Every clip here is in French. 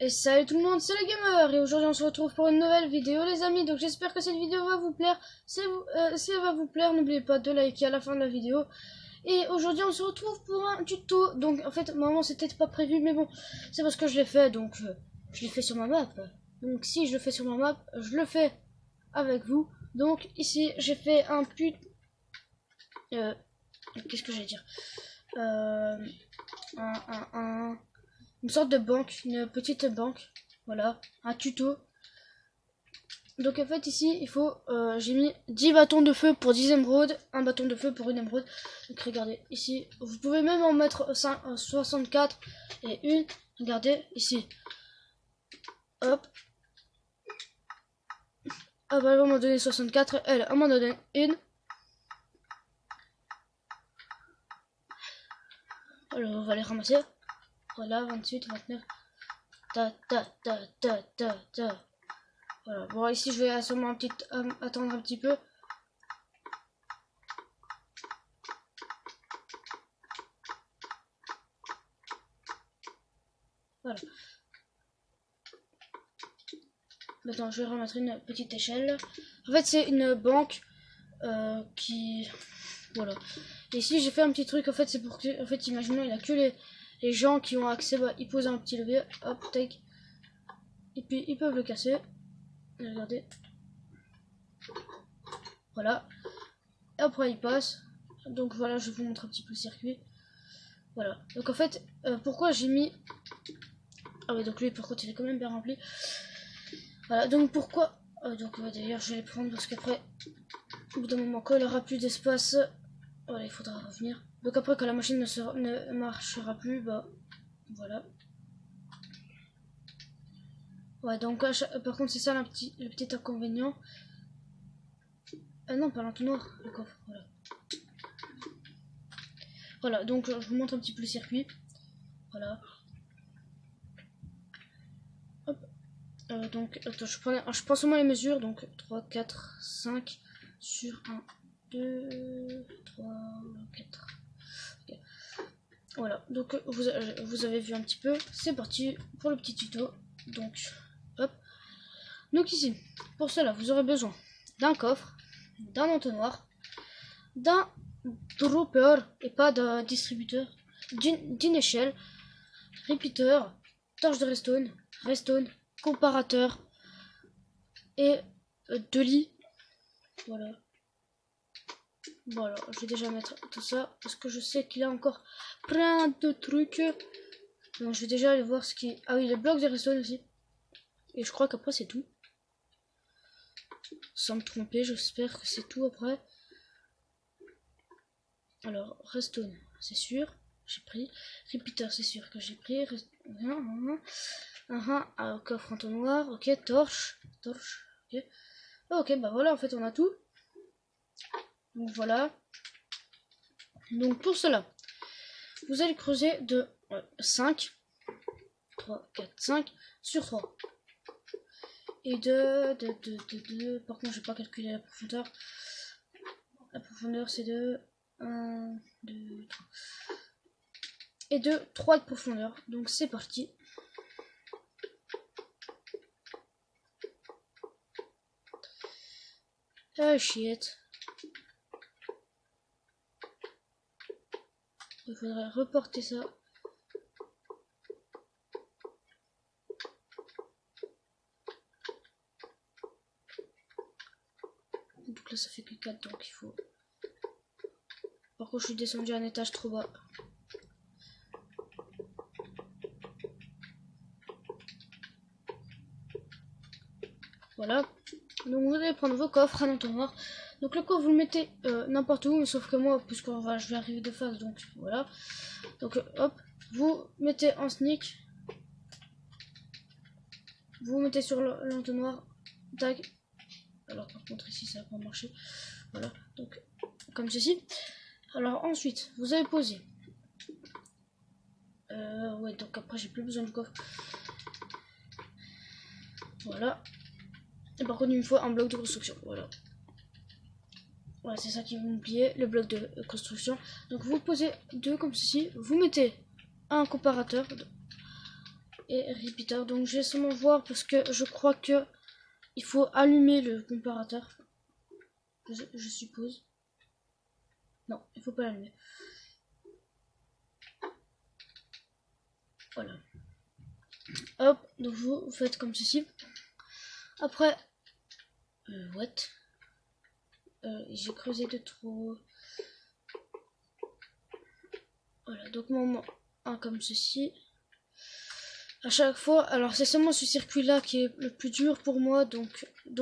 Et salut tout le monde, c'est le Gamer et aujourd'hui on se retrouve pour une nouvelle vidéo les amis. Donc j'espère que cette vidéo va vous plaire. Si elle va vous plaire, n'oubliez pas de liker à la fin de la vidéo. Et aujourd'hui on se retrouve pour un tuto. Donc en fait normalement c'était pas prévu mais bon, c'est parce que je l'ai fait donc je l'ai fait sur ma map. Donc si je le fais sur ma map, je le fais avec vous. Donc ici j'ai fait un qu'est-ce que j'allais dire une sorte de banque, une petite banque, voilà, un tuto. Donc en fait ici il faut, j'ai mis 10 bâtons de feu pour 10 émeraudes, un bâton de feu pour une émeraude. Donc regardez ici, vous pouvez même en mettre 64 et une, regardez ici, hop, elle m'a donné 64, elle m'a donné une. Alors on va les ramasser, voilà, 28, 29, ta ta ta ta ta ta. Voilà, bon ici je vais attendre un petit peu. Voilà. Maintenant je vais remettre une petite échelle. En fait c'est une banque qui... Voilà. Et ici j'ai fait un petit truc, en fait c'est pour que... En fait imaginons il n'y a que les gens qui ont accès, bah, ils posent un petit levier, hop, take. Et puis ils peuvent le casser. Regardez. Voilà. Et après il passe. Donc voilà, je vous montre un petit peu le circuit. Voilà. Donc en fait, pourquoi j'ai mis... Ah ouais, donc lui par contre il est quand même bien rempli. Voilà, donc pourquoi... donc d'ailleurs je vais les prendre parce qu'après, au bout d'un moment, quand il n'y aura plus d'espace, voilà, il faudra revenir. Donc après quand la machine ne marchera plus, bah voilà. Ouais, donc par contre c'est ça le petit inconvénient. Non, pas l'entonnoir, le coffre, voilà. Voilà, donc je vous montre un petit peu le circuit. Voilà. Hop. Donc, attends, je prends seulement les mesures. Donc 3, 4, 5 sur 1, 2, 3, 4. Okay. Voilà, donc vous avez vu un petit peu. C'est parti pour le petit tuto. Donc, hop. Donc ici, pour cela, vous aurez besoin d'un coffre, d'un entonnoir, d'un dropper et pas d'un distributeur, d'une échelle, repeater, torche de redstone, comparateur et 2 lits. Voilà. Voilà, je vais déjà mettre tout ça parce que je sais qu'il y a encore plein de trucs. Donc je vais déjà aller voir ce qui... Ah oui, les blocs de redstone aussi. Et je crois qu'après c'est tout. Sans me tromper, j'espère que c'est tout après. Alors, redstone, c'est sûr, j'ai pris. Repeater, c'est sûr que j'ai pris. Coffre entonnoir, ok, torche, ok. Ok, bah voilà, en fait on a tout. Donc voilà. Donc pour cela, vous allez creuser de 5, 3, 4, 5 sur 3. Et par contre, je vais pas calculer la profondeur. La profondeur, c'est de 1, 2, 3. Et de 3 de profondeur. Donc c'est parti. Ah shit. Il faudrait reporter ça. Donc là ça fait que 4, donc il faut... Par contre je suis descendu à un étage trop bas. Voilà. Donc vous allez prendre vos coffres, un entonnoir. Donc le coffre vous le mettez n'importe où, sauf que moi, puisque je vais arriver de face, donc voilà. Donc hop, vous mettez en sneak. Vous mettez sur l'entonnoir. Tac. Alors par contre ici ça va pas marcher. Voilà. Donc comme ceci. Alors ensuite, vous allez poser. Ouais, donc après j'ai plus besoin du coffre. Voilà. Et par contre il me faut un bloc de construction. Voilà. Voilà, c'est ça qui vous oubliez, le bloc de construction. Donc vous posez deux comme ceci. Vous mettez un comparateur. et repeater. Donc je vais seulement voir parce que je crois que il faut allumer le comparateur. Je suppose. Non, il faut pas l'allumer. Voilà. Hop, donc vous faites comme ceci. Après, what? J'ai creusé de trop. Voilà, donc moment 1 comme ceci. À chaque fois, alors c'est seulement ce circuit là qui est le plus dur pour moi, donc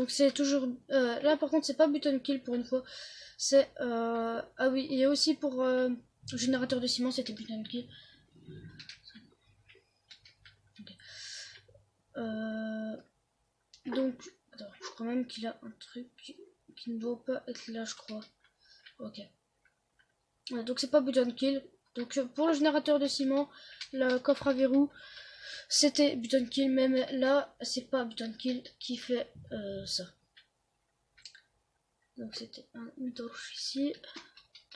c'est toujours là par contre c'est pas button kill pour une fois, c'est ah oui, il y a aussi pour le générateur de ciment c'était button kill. Okay. Donc attends, je crois même qu'il a un truc qui ne doit pas être là, je crois. Ok, ouais, donc c'est pas button kill. Donc pour le générateur de ciment, le coffre à verrou, c'était button kill, même là c'est pas button kill qui fait ça. Donc c'était une torche ici,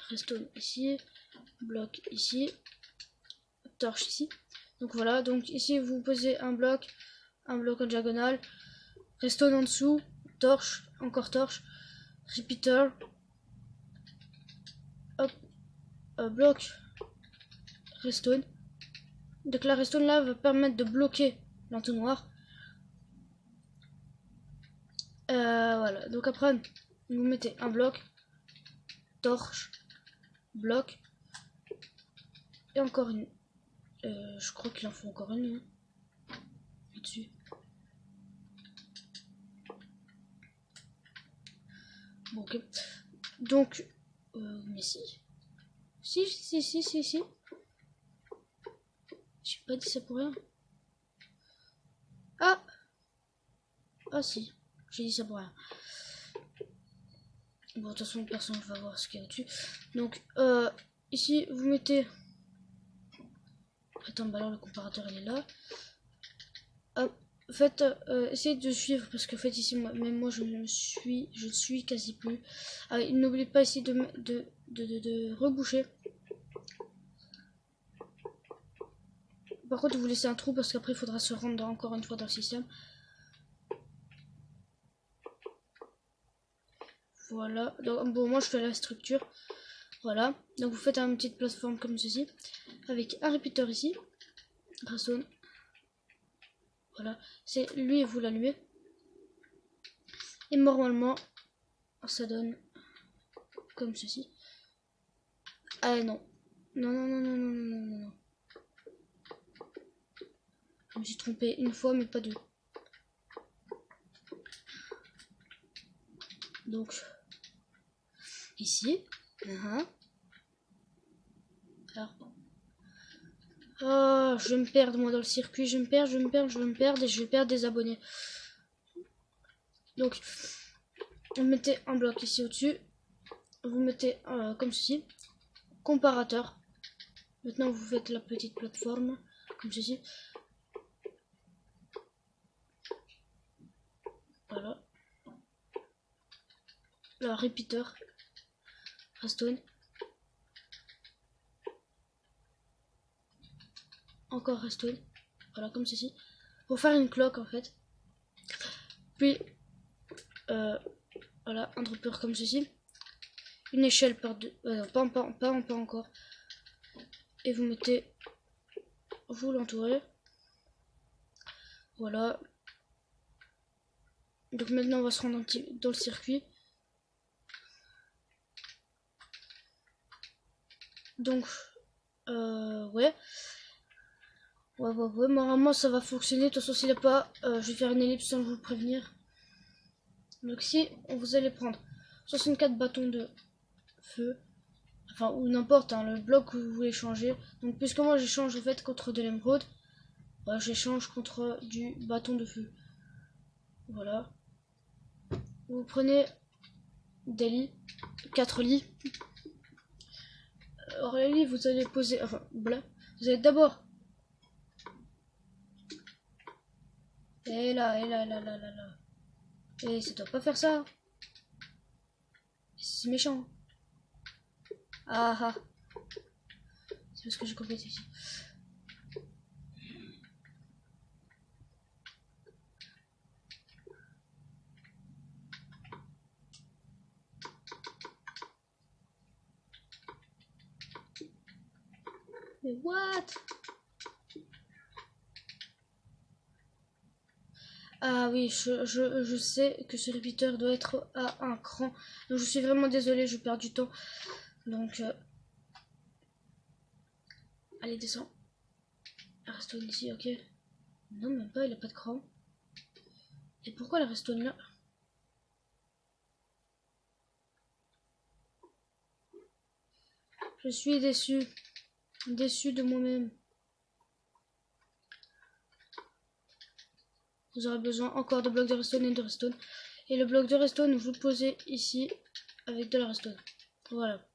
redstone ici, bloc ici, torche ici. Donc voilà, donc ici vous posez un bloc en diagonale, redstone en dessous, torche, encore torche, repeater, hop, bloc, redstone. Donc la redstone là va permettre de bloquer l'entonnoir. Voilà, donc après vous mettez un bloc, torche, bloc, et encore une. Je crois qu'il en faut encore une. Hein, dessus. Bon, ok. Donc, mais si. Si. J'ai pas dit ça pour rien. Ah si, j'ai dit ça pour rien. Bon, de toute façon, personne ne va voir ce qu'il y a dessus. Donc, ici, vous mettez... Attends, bah alors le comparateur, il est là. Hop, faites, essayez de suivre, parce que en fait, ici, même moi, je ne suis quasi plus. Ah, n'oubliez pas ici de reboucher. Par contre, vous laissez un trou, parce qu'après, il faudra se rendre encore une fois dans le système. Voilà, donc bon, moi je fais la structure. Voilà, donc vous faites une petite plateforme comme ceci, avec un repeater ici, redstone. Voilà, c'est lui et vous l'allumez. Et normalement, ça donne comme ceci. Ah non. Non. Je me suis trompé une fois, mais pas deux. Donc, ici. Alors. Oh, je vais me perdre moi dans le circuit. Je vais me perdre et je vais perdre des abonnés. Donc, vous mettez un bloc ici au-dessus. Vous mettez comme ceci. Comparateur. Maintenant, vous faites la petite plateforme comme ceci. Voilà. Le repeater. Redstone. Encore redstone. Voilà, comme ceci. Pour faire une cloque en fait. Puis, voilà, un dropper comme ceci. Une échelle par deux. Non, pas encore. Et vous mettez. Vous l'entourez. Voilà. Donc maintenant, on va se rendre un petit dans le circuit. Donc, ouais. Ouais, normalement ça va fonctionner. De toute façon, s'il n'y a pas, je vais faire une ellipse sans vous prévenir. Donc, si vous allez prendre 64 bâtons de feu, enfin, ou n'importe, hein, le bloc que vous voulez changer. Donc, puisque moi j'échange en fait contre de l'émeraude, bah, j'échange contre du bâton de feu. Voilà. Vous prenez des lits, 4 lits. Alors, les lits, vous allez poser, enfin, voilà. Vous allez d'abord. Et là. Et ça doit pas faire ça. C'est méchant. Ah. C'est parce que j'ai complété ici. Mais what? Ah oui, je sais que ce repeater doit être à un cran. Donc je suis vraiment désolée, je perds du temps. Donc allez, descends. Reste ici, ok. Non, même pas, il a pas de cran. Et pourquoi la restone là? Je suis déçu. Déçu de moi-même. Vous aurez besoin encore de blocs de redstone et de redstone. Et le bloc de redstone, vous le posez ici avec de la redstone. Voilà.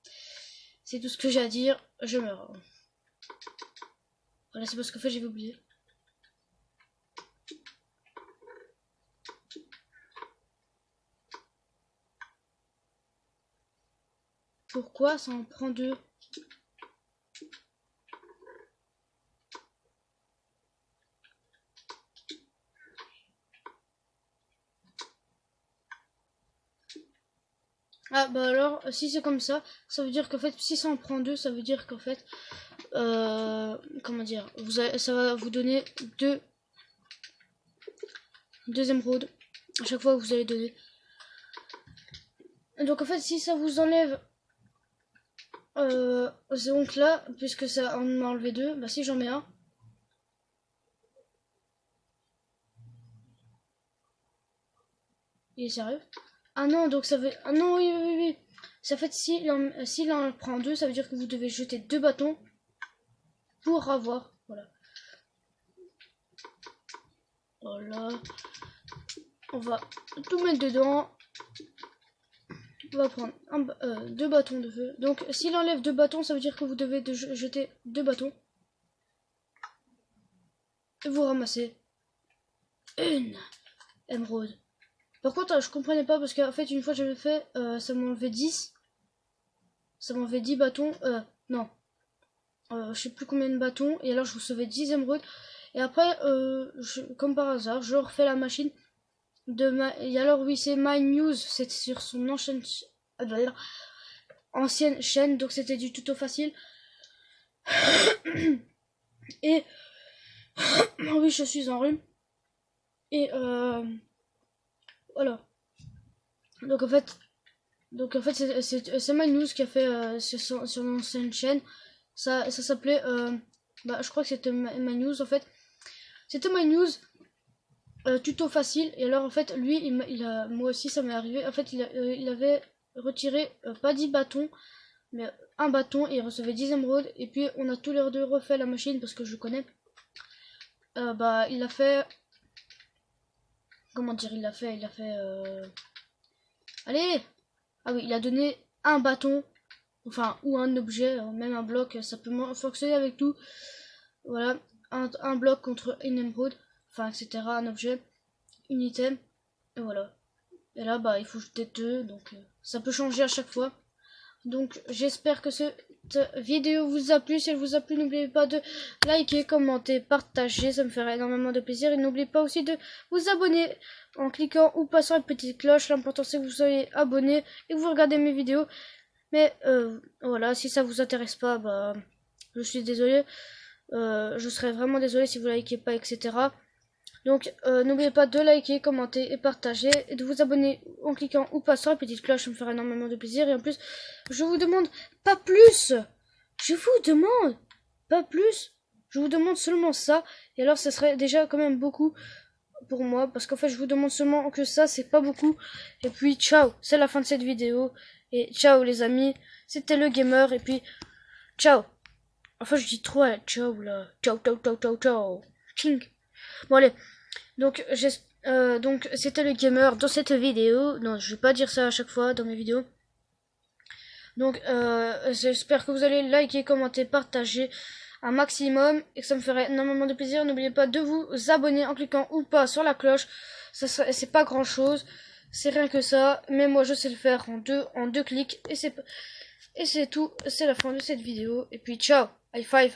C'est tout ce que j'ai à dire. Je meurs. Voilà, c'est parce qu'en fait j'avais oublié. Pourquoi ça en prend deux? Ah bah alors, si c'est comme ça veut dire qu'en fait, si ça en prend deux, ça veut dire qu'en fait, comment dire, ça va vous donner deux émeraudes à chaque fois que vous allez donner. Donc en fait, si ça vous enlève, donc là, puisque ça en m'a enlevé deux, bah si j'en mets un. Il est sérieux? Ah non, donc ça veut... Ah non, oui. Ça fait s'il en prend deux, ça veut dire que vous devez jeter deux bâtons pour avoir. Voilà. Voilà. On va tout mettre dedans. On va prendre deux bâtons de feu. Donc s'il enlève deux bâtons, ça veut dire que vous devez jeter deux bâtons. Et vous ramassez une émeraude. Par contre, je comprenais pas parce qu'en fait, une fois j'avais fait, ça m'a enlevé 10. Ça m'a enlevé 10 bâtons. Non. Je sais plus combien de bâtons. Et alors, je recevais 10 émeraudes. Et après, comme par hasard, je refais la machine de Et alors, oui, c'est My News. C'est sur son ancienne chaîne. Donc, c'était du tuto facile. Et. Oui, je suis en rhume. Et voilà. Donc en fait c'est My News qui a fait sur l'ancienne chaîne. Ça s'appelait je crois que c'était My News en fait. C'était My News tuto facile. Et alors en fait lui moi aussi ça m'est arrivé. En fait il avait retiré pas 10 bâtons mais un bâton et il recevait 10 émeraudes. Et puis on a tous les deux refait la machine parce que je connais. Il a fait. Comment dire, il a fait allez. Ah oui, il a donné un bâton. Enfin, ou un objet, même un bloc, ça peut fonctionner avec tout. Voilà, un bloc contre une émeraude, enfin, etc. Un objet, une item, et voilà. Et là, il faut jeter deux, donc ça peut changer à chaque fois. Donc, j'espère que cette vidéo vous a plu. Si elle vous a plu, n'oubliez pas de liker, commenter, partager, ça me ferait énormément de plaisir. Et n'oubliez pas aussi de vous abonner en cliquant ou passant la petite cloche. L'important c'est que vous soyez abonné et que vous regardez mes vidéos. Mais voilà, si ça vous intéresse pas, je suis désolé. Je serais vraiment désolé si vous likez pas, etc. Donc n'oubliez pas de liker, commenter et partager. Et de vous abonner en cliquant ou passant la petite cloche, ça me ferait énormément de plaisir. Et en plus, je vous demande pas plus. Je vous demande pas plus. Je vous demande seulement ça. Et alors ça serait déjà quand même beaucoup pour moi. Parce qu'en fait je vous demande seulement que ça, c'est pas beaucoup. Et puis ciao, c'est la fin de cette vidéo. Et ciao les amis, c'était le gamer. Et puis ciao. Enfin je dis trop ciao là. Ciao. Ching. Bon allez. Donc c'était le gamer dans cette vidéo. Non, je vais pas dire ça à chaque fois dans mes vidéos. Donc j'espère que vous allez liker, commenter, partager un maximum et que ça me ferait énormément de plaisir. N'oubliez pas de vous abonner en cliquant ou pas sur la cloche. C'est pas grand chose, c'est rien que ça, mais moi je sais le faire en deux clics et c'est tout. C'est la fin de cette vidéo et puis ciao, high five.